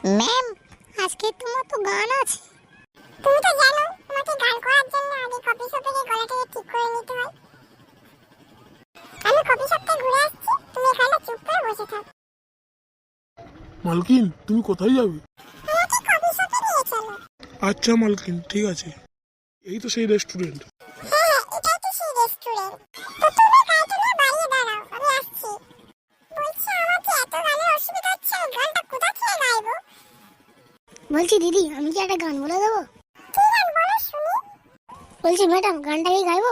Ma'am, আজকে তোমার তো গান আছে। তুমি তো জানো আমাকে গান করার জন্য আগে কফি শপে গিয়ে গলাটাকে ঠিক করে নিতে হয়। আমি কফি শপ থেকে ঘুরে আসছি, তুমি এখানে চুপ করে বসে থাক। মালকিন, তুমি কোথায় যাবে? আমাকে কফি শপে নিয়ে চলো। আচ্ছা মালকিন, ঠিক আছে। এই তো সেই রেস্টুরেন্ট। হ্যাঁ, এটাই তো সেই রেস্টুরেন্ট। তো তুমি গাড়িটা নিয়ে বাড়িয়ে দাঁড়াও, আমি আসছি। বলছি আমার যে এত গানের অসুবিধা হচ্ছে, আমি গানটা কোথা থেকে গাইবো? বলছি দিদি, আমি কি একটা গান বলে দেবো? কি গান বলো শুনি? বলছি ম্যাডাম, গানটা কি গাইবো?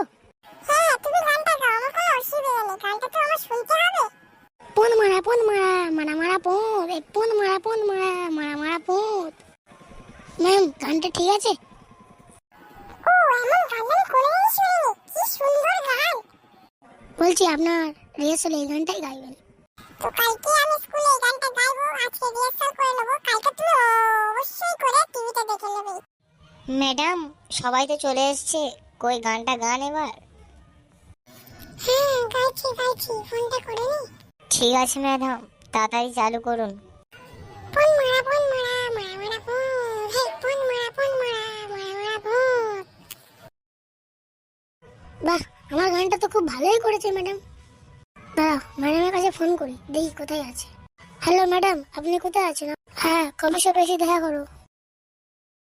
হ্যাঁ, তুমি গানটা গাও, আমার কোনো অসুবিধা নেই, গানটা তো আমার শুনতে হবে। পোন মারা মারা মারা পোন, এই পোন মারা মারা পোন। ম্যাম, গানটা ঠিক আছে? ও, এমন গান আমি কোনোদিনই শুনিনি, কি সুন্দর গান। বলছি আপনার রিহার্সালে এই গানটাই গাইবেন। তো কালকে আমি স্কুলে এই গানটা গাইবো, আজকে রিহার্সাল করে নেবো, কালকে তুমি অবশ্যই করে টিভিতে দেখে নেবে। ম্যাডাম, সবাই তো চলে এসছে, কই গানটা গান এবার। হ্যাঁ, গাইছি, ফোনটা করে নি। ঠিক আছে ম্যাডাম, তাড়াতাড়ি চালু করুন। পোন মারা পোন, হে পোন মারা পোন। বাহ, আমার গানটা তো খুব ভালোই করেছে ম্যাডাম। দাঁড়াও, ম্যাডামের কাছে ফোন করি, দেখি কোথায় আছে। হ্যালো ম্যাডাম, আপনি কোথায় আছেন? হ্যাঁ, কফি শপে এসে দেখা করো।